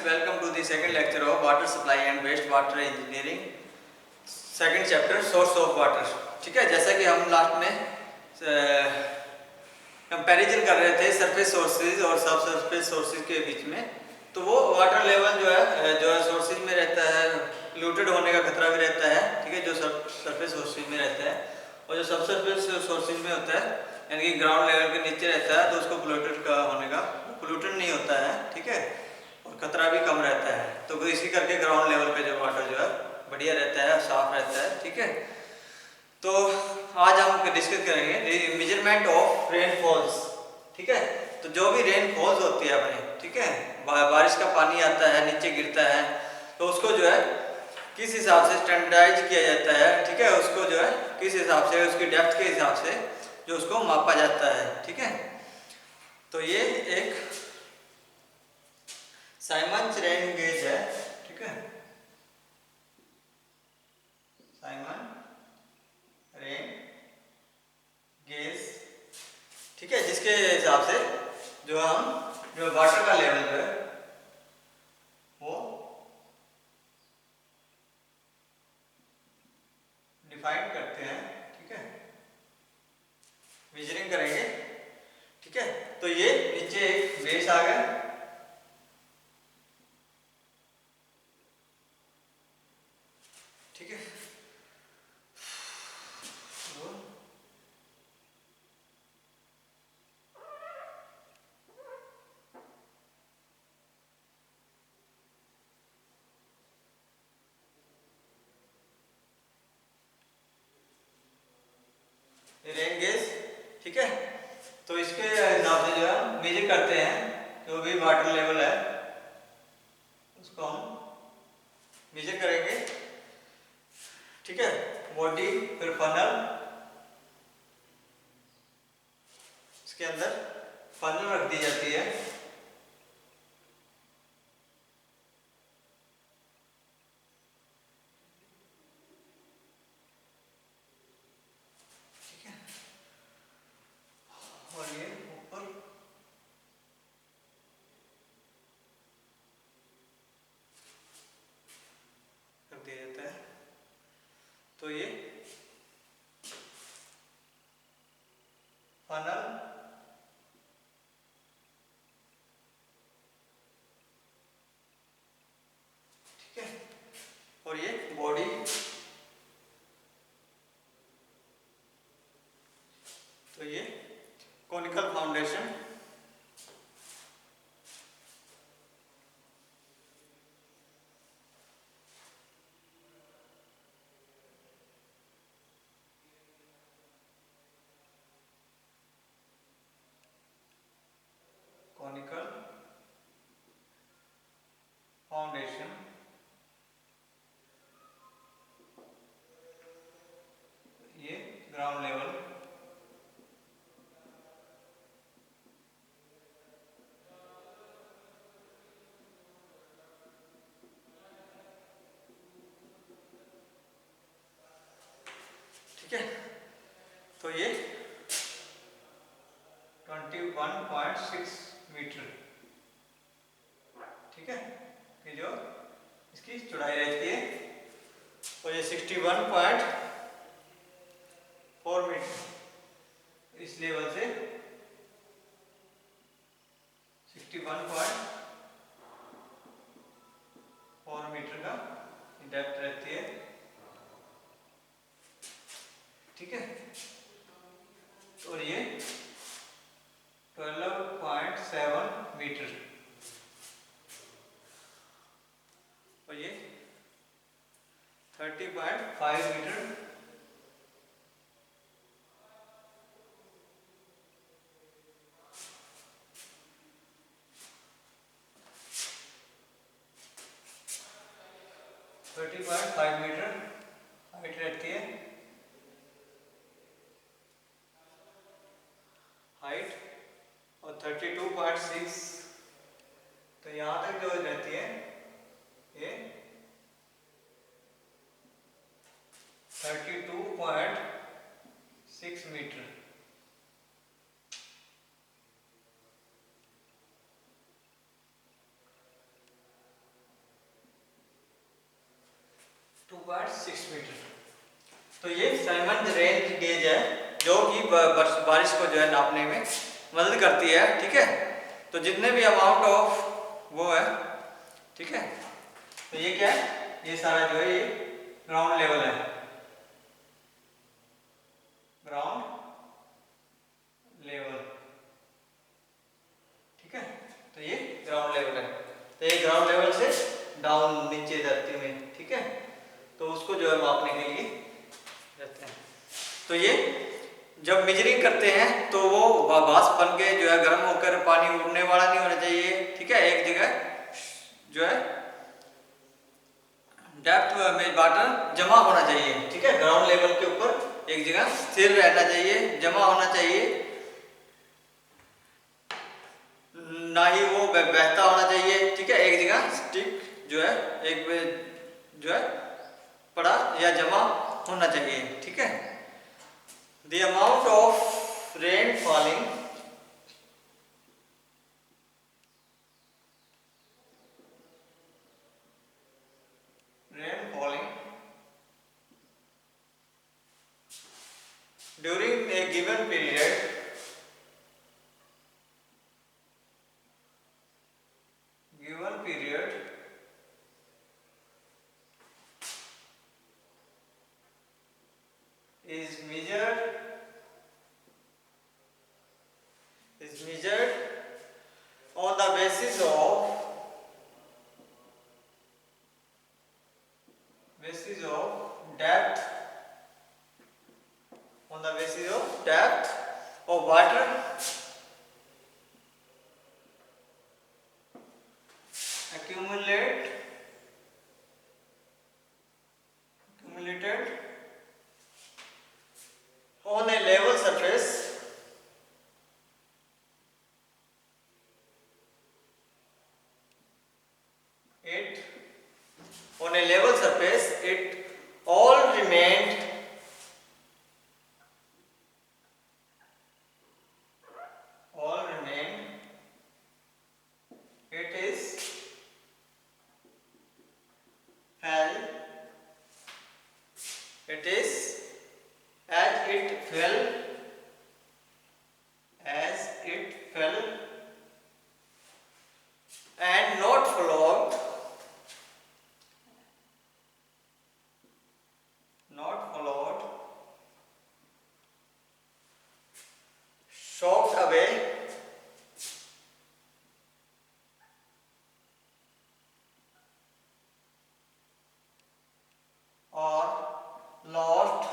welcome to the second lecture of water supply and waste water engineering, second chapter source of water। ठीक है, जैसा कि हम last में कंपैरिजन कर रहे थे सरफेस सोर्सेज और सब सरफेस सोर्सेज के बीच में, तो वो वाटर लेवल जो है सोर्सेज में रहता है, पोल्यूटेड होने का खतरा भी रहता है। ठीक है, जो सरफेस सोर्सेज में रहता है और जो सब सरफेस सोर्सेज में होता है यानी कि ग्राउंड लेवल के नीचे रहता है, तो उसको पोल्यूटेड का होने का पोल्यूटेड नहीं होता है। ठीक है, और खतरा भी कम रहता है। तो इसी करके ग्राउंड लेवल पे जो वाटर जो है बढ़िया रहता है, साफ रहता है। ठीक है, तो आज हम डिस्कस करेंगे मेजरमेंट ऑफ रेनफॉल्स। ठीक है, तो जो भी रेनफॉल्स होती है अपने, ठीक है, बारिश का पानी आता है नीचे गिरता है, तो उसको जो है किस हिसाब से स्टैंडर्डाइज किया जाता है। ठीक है, उसको जो है किस हिसाब से, उसकी डेप्थ के हिसाब से जो उसको मापा जाता है। ठीक है, तो ये एक साइमंस रेन गेज है। ठीक है, साइमन रेन गेज। ठीक है, जिसके हिसाब से जो हम जो वाटर का लेवल जो है वो डिफाइन करते हैं। ठीक है, मेजरिंग करेंगे। ठीक है, तो ये नीचे एक बेस आ गया। ठीक है, रेन गेज। ठीक है, तो इसके हिसाब से जो है मेजर करते हैं जो भी वाटर लेवल है उसको हम मेजर करेंगे। ठीक है, बॉडी फिर फनल, इसके अंदर फनल रख दी जाती है। ठीक है, और ये ऊपर रख दिया जाता है। तो ये फनल, ठीक है, और ये बॉडी। तो ये कॉनिकल फाउंडेशन। कॉनिकल फाउंडेशन, ये ग्राउंड लेवल। ठीक है, तो ये 21.6 मीटर। ठीक है, कि जो इसकी चौड़ाई रहती है, और ये 61.4 मीटर। इस लेवल से 61.4 मीटर का डेप्थ रहती है। ठीक है, और ये 12.7 मीटर, और ये 30.5 मीटर। मीटर हाइट रहती है, हाइट, और 32.6। तो यहाँ तक जो रहती है ये 32.6 मीटर। मीटर। तो ये साइमन रेंज गेज है जो कि बारिश को जो है नापने में मदद करती है, ठीक है। तो जितने भी अमाउंट ऑफ वो है, ठीक है। तो ये क्या है, ये सारा जो है ये ग्राउंड लेवल है, ग्राउंड लेवल, ठीक है। तो ये ग्राउंड लेवल है, तो ये ग्राउंड लेवल से डाउन नीचे धरती में, ठीक है। तो उसको जो है मापने के लिए रहते हैं। तो ये जब मेजरिंग करते हैं तो वो वाष्प बन के जो है गर्म होकर पानी उड़ने वाला नहीं होना चाहिए, ठीक है। एक जगह जो है डेप्थ में वाटर जमा होना चाहिए, ठीक है। ग्राउंड लेवल के ऊपर एक जगह स्थिर रहना चाहिए, जमा होना चाहिए, ना ही वो बहता होना चाहिए, ठीक है। एक जगह स्टिक जो है एक जो है पड़ा या जमा होना चाहिए, ठीक है। The amount of rain falling during a given period is measured on the basis of depth, on the basis of depth of water accumulated on a level surface it all remained it is fell it is as it fell and not flowed soaked away or lost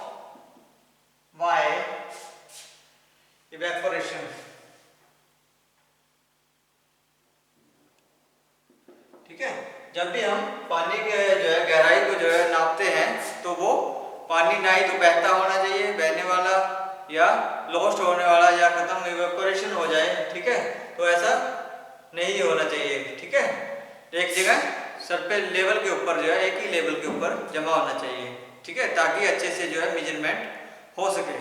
by evaporation, ठीक है। जब भी हम पानी के जो है गहराई को जो है नापते हैं तो वो पानी ना ही तो बहता होना चाहिए, बहने वाला, या लॉस्ट होने वाला, या खत्म इवेपोरेशन हो जाए, ठीक है। तो ऐसा नहीं होना चाहिए, ठीक है। एक जगह सरफेस लेवल के ऊपर जो है एक ही लेवल के ऊपर जमा होना चाहिए, ठीक है, ताकि अच्छे से जो है मेजरमेंट हो सके।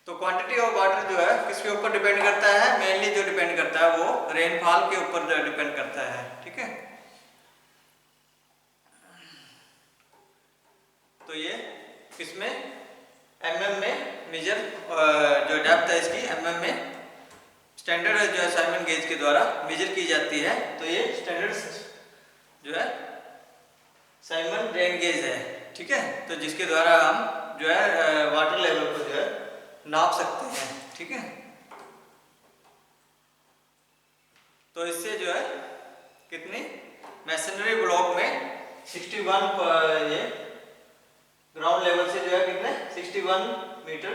तो क्वांटिटी ऑफ वाटर जो है किसके ऊपर डिपेंड करता है, मेनली जो डिपेंड करता है वो रेनफॉल के ऊपर डिपेंड करता है, ठीक है। तो ये किसमें mm में मेजर जो डेप्थ है इसकी mm में स्टैंडर्ड जो है साइमन गेज के द्वारा मेजर की जाती है। तो ये स्टैंडर्ड जो है साइमन रेन गेज है, ठीक है। तो जिसके द्वारा हम जो है वाटर लेवल को जो है नाप सकते हैं, ठीक है। तो इससे जो है कितनी मैसनरी ब्लॉक में 61 ये ग्राउंड लेवल से जो है कितने 61 मीटर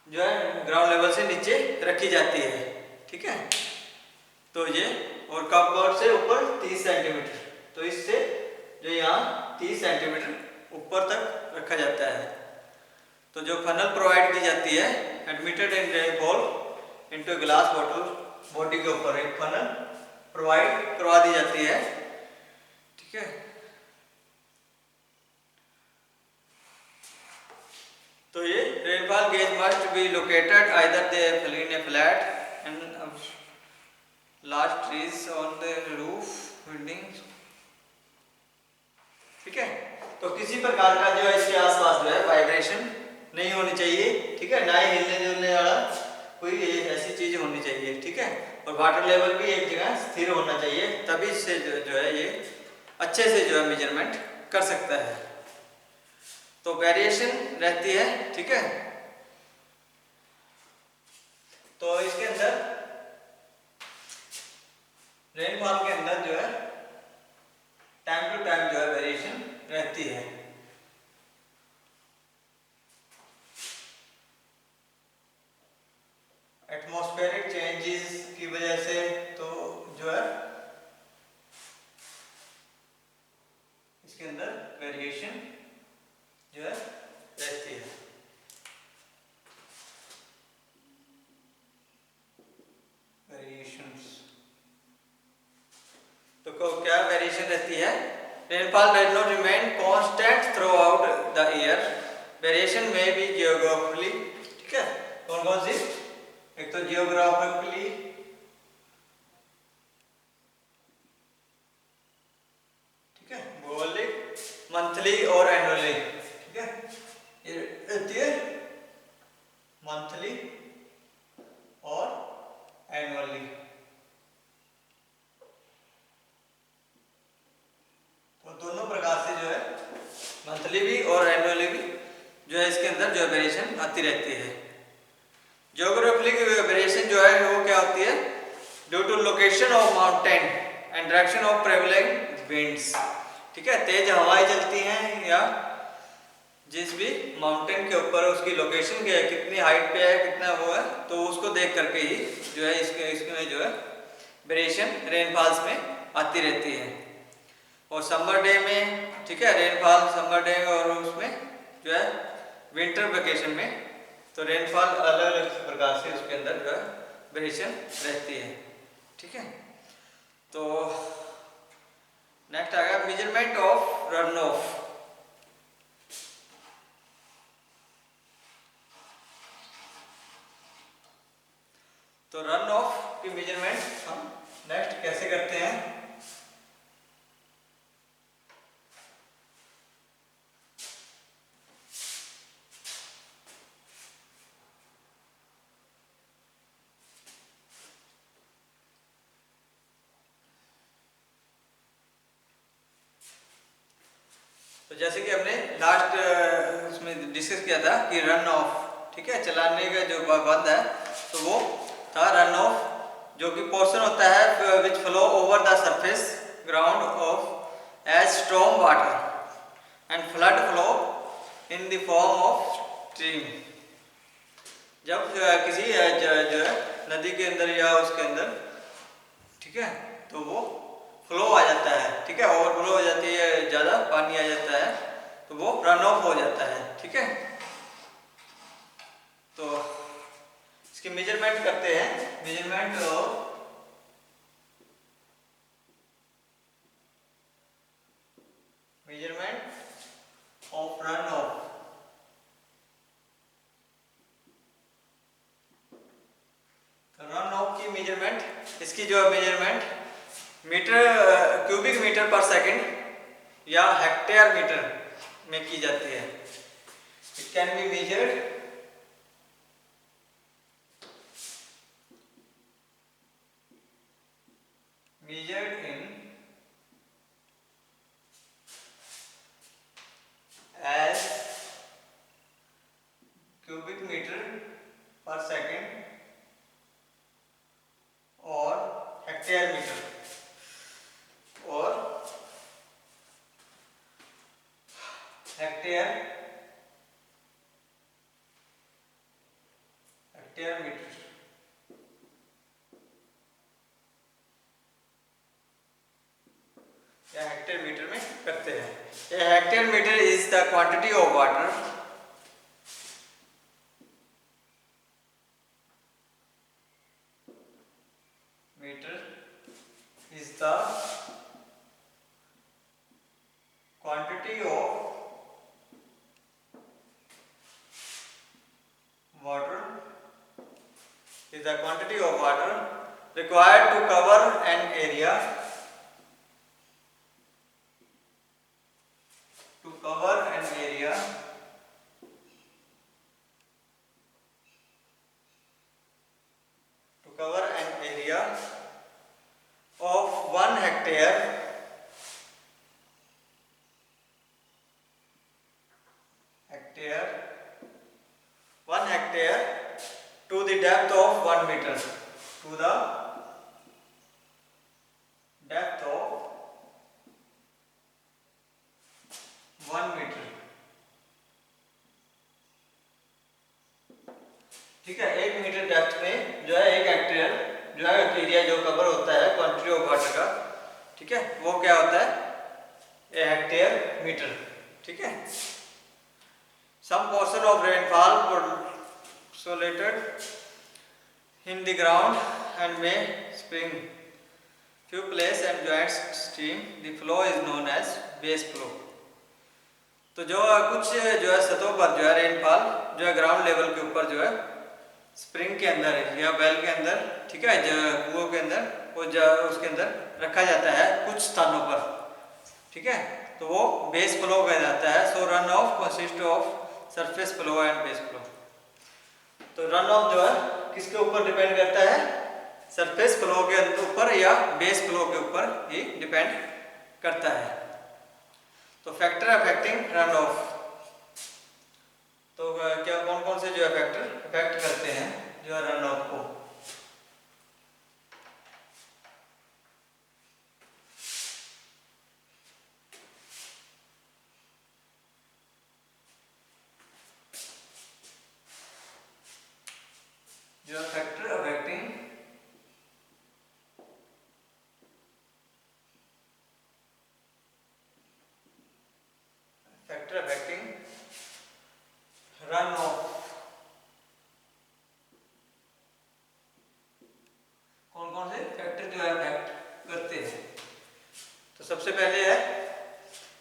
जो है ग्राउंड लेवल से नीचे रखी जाती है, ठीक है। तो ये और कपबोर्ड से ऊपर 30 सेंटीमीटर, तो इससे जो यहाँ 30 सेंटीमीटर ऊपर तक रखा जाता है। तो जो फनल प्रोवाइड की जाती है admitted in rainfall into glass bottle, body के ऊपर एक फनल प्रोवाइड करवा दी जाती है, ठीक है। तो ये rainfall gauge must be located either they in A flat and large trees on the roof building ठीक है। तो किसी प्रकार का जो है इसके आसपास जो है वाइब्रेशन नहीं होनी चाहिए, ठीक है, ना ही हिलने जुलने वाला कोई ऐसी चीज होनी चाहिए, ठीक है। और वाटर लेवल भी एक जगह स्थिर होना चाहिए, तभी से जो है ये अच्छे से जो है मेजरमेंट कर सकता है। तो वेरिएशन रहती है, ठीक है। तो इसके अंदर रेनफॉल के अंदर जो है टाइम टू टाइम जो है वेरिएशन रहती है। एटमॉस्फेरिक चेंजेस की वजह से तो जो है इसके अंदर वेरिएशन जो है रहती है। वेरिएशंस तो क्या वेरिएशन रहती है? Rainfall does not remain constant through out the year, variation में भी जियोग्राफिकली, ठीक है। कौन कौन सी? एक तो जियोग्राफिकली, ठीक है, भौगोलिक, मंथली और एनुअली, ठीक है, ये रहती है मंथली और एनुअली। तो दोनों प्रकार से जो है मंथली भी और एनुअली भी जो है इसके अंदर जो वेरिएशन आती रहती है। ज्योग्राफिकली वेरिएशन जो है वो क्या होती है? Due to location of mountain and direction of prevailing winds, ठीक है। तेज हवाएं चलती हैं या जिस भी माउंटेन के ऊपर उसकी लोकेशन क्या है, कितनी हाइट पे है, कितना वो है, तो उसको देख करके ही जो है इसमें जो है वेरिएशन रेनफॉल्स में आती रहती है। और समर डे में, ठीक है, रेनफॉल समर डे और उसमें जो है विंटर वेकेशन में तो रेनफॉल अलग अलग प्रकार से उसके अंदर जो है वेरिएशन रहती है, ठीक है। तो नेक्स्ट आ गया मेजरमेंट ऑफ रन ऑफ। तो रन ऑफ की मेजरमेंट हम नेक्स्ट कैसे करते हैं? तो जैसे कि हमने लास्ट उसमें डिस्कस किया था कि रन ऑफ, ठीक है, चलाने का जो बंद है तो वो था रन ऑफ, जो कि पोर्शन होता है which flow over the surface ground of as strong water and flood flow in the form of stream. जब किसी जो है नदी के अंदर या उसके अंदर, ठीक है, तो वो फ्लो आ जाता है, ठीक है, ओवरफ्लो हो जाती है, ज़्यादा पानी आ जाता है तो वो रन ऑफ हो जाता है, ठीक है। तो इसकी मेजरमेंट करते हैं, measurement of run of. Run of की मेजरमेंट, इसकी जो मेजरमेंट मीटर क्यूबिक मीटर पर सेकंड या हेक्टेयर मीटर में की जाती है। It can be measured in as cubic meter per second और हेक्टेयर मीटर और हेक्टेयर मीटर या हेक्टेयर मीटर में करते हैं। A hectare meter is the quantity of water is the quantity of water required to cover an area ठीक है, वो क्या होता है, ए हेक्टेयर मीटर। ठीक है, some portion of rainfall consolidated in the ground and may spring few place and joint stream, the flow is known as base flow। तो जो कुछ जो है सतहों पर जो है रेनफॉल जो है ग्राउंड लेवल के ऊपर जो है स्प्रिंग के अंदर या वेल के अंदर, ठीक है, जो कुओं के अंदर वो जो उसके अंदर रखा जाता है कुछ स्थानों पर। ठीक है, तो वो बेस फ्लो कहा जाता है। So run off consist of surface flow and base flow. तो रन ऑफ जो है किसके ऊपर डिपेंड करता है, सरफेस फ्लो के ऊपर या बेस फ्लो के ऊपर ही डिपेंड करता है। तो फैक्टर अफेक्टिंग रन ऑफ, तो क्या कौन कौन से जो है फैक्टर अफेक्ट करते हैं जो है रन ऑफ को। जो फैक्टर अफेक्टिंग रन ऑफ, कौन कौन से फैक्टर जो है अफेक्ट करते हैं। तो सबसे पहले है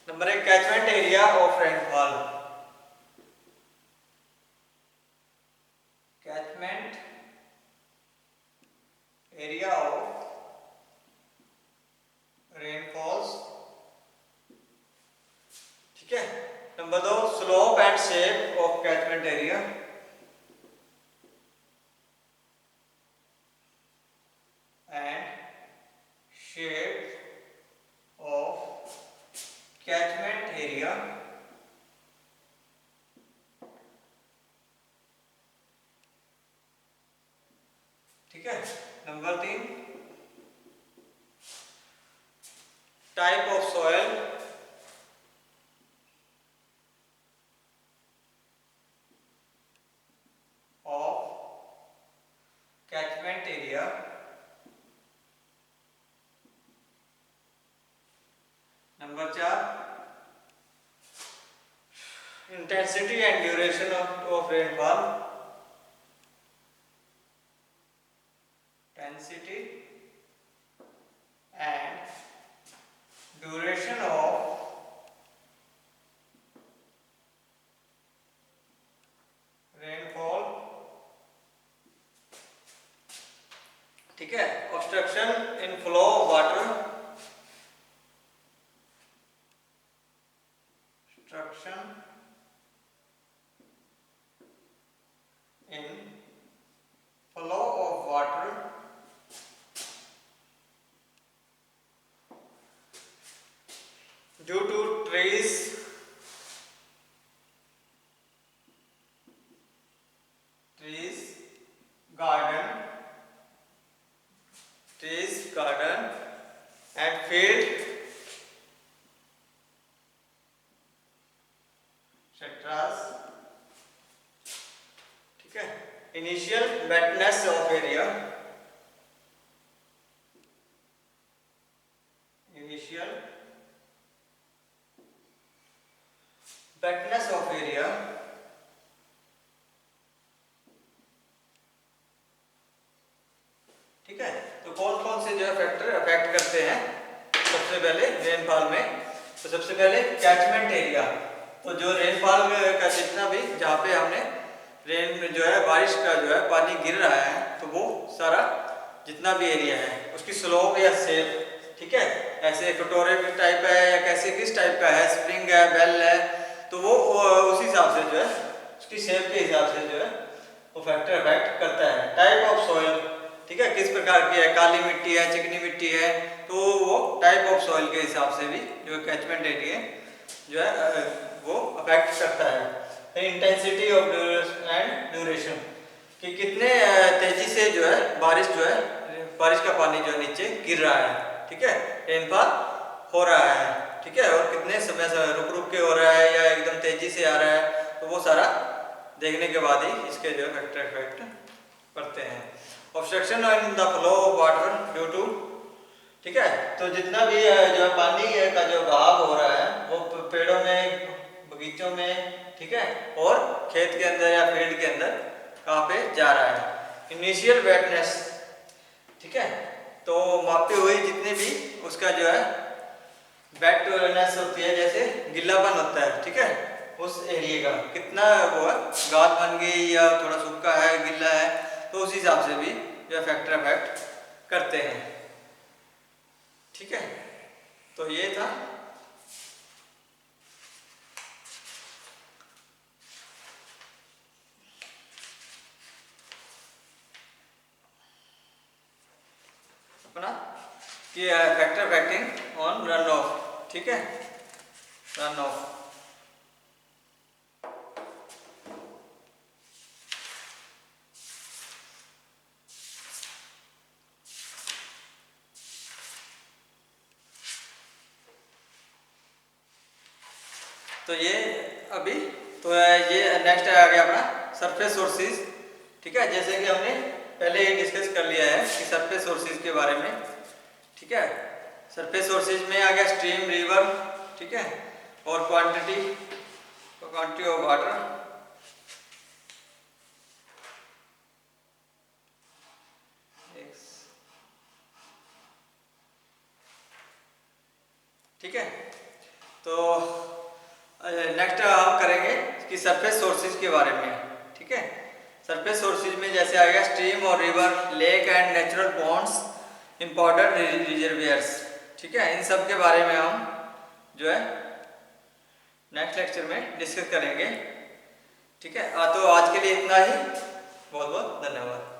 number 1 catchment area of rainfall. Catchment area of rainfalls. ठीक है, number 2 slope and shape of catchment area. And shape of catchment area. ठीक है, number 3 type of soil of catchment area. Number 4 intensity and duration of rainfall. Intensity and duration of rainfall. ठीक है, obstruction in flow of water, obstruction in flow of water due to trees, garden and field sectors। ठीक है, initial वेटनेस of area, initial वेटनेस of area. ठीक है, तो कौन कौन से जो फैक्टर अफेक्ट करते हैं सबसे पहले रेनफॉल में। तो सबसे पहले कैचमेंट एरिया, तो जो रेनफॉल का जितना भी जहाँ पे हमने रेन जो है बारिश का जो है पानी गिर रहा है, तो वो सारा जितना भी एरिया है उसकी स्लोप या शेप, ठीक है, ऐसे कटोरे टाइप है या कैसे किस टाइप का है, स्प्रिंग है, बेल है, तो वो उस हिसाब से जो है उसकी शेप के हिसाब से जो है वो फैक्टर अफेक्ट करता है। टाइप ऑफ सॉइल, ठीक है, किस प्रकार की है, काली मिट्टी है, चिकनी मिट्टी है, तो वो टाइप ऑफ सॉइल के हिसाब से भी जो कैचमेंट एरिया जो है वो अफेक्ट करता है। इंटेंसिटी ऑफ एंड ड्यूरेशन, कि कितने तेजी से जो है बारिश का पानी जो है नीचे गिर रहा है, ठीक है, रेनफॉल हो रहा है, ठीक है, और कितने समय से रुक रुक के हो रहा है या एकदम तेजी से आ रहा है, तो वो सारा देखने के बाद ही इसके जो फैक्टर इफेक्ट पड़ते हैं। Obstruction in the flow of water due to, ठीक है, तो जितना भी जो है पानी का जो बहाव हो रहा है वो पेड़ों में, बगीचों में, ठीक है, और खेत के अंदर या फील्ड के अंदर कहाँ पे जा रहा है। इनिशियल वेटनेस, ठीक है, तो मापी हुई जितने भी उसका जो है वेटनेस होती है, जैसे गिल्लापन होता है, ठीक है, उस एरिया का कितना वो है, गाद बन गई या थोड़ा सूखा है, गिल्ला है, तो उस हिसाब से भी जो फैक्टर अफेक्ट करते हैं, ठीक है। तो ये था अपना कि factor affecting on run of, ठीक है, रन ऑफ। तो ये अभी तो ये नेक्स्ट आ गया अपना सरफेस सोर्सेज, ठीक है, जैसे कि हमने पहले ही डिस्कस कर लिया है कि सरफेस सोर्सेज के बारे में, ठीक है। सरफेस सोर्सेज में आ गया स्ट्रीम, रिवर, ठीक है, और क्वांटिटी ऑफ वाटर, ठीक है। तो नेक्स्ट हम करेंगे कि सरफेस सोर्सेज के बारे में, ठीक है। सरफेस सोर्सेज में जैसे आ गया स्ट्रीम और river, lake and natural ponds, imported reservoirs, ठीक है, इन सब के बारे में हम जो है नेक्स्ट लेक्चर में डिस्कस करेंगे, ठीक है। तो आज के लिए इतना ही, बहुत बहुत धन्यवाद।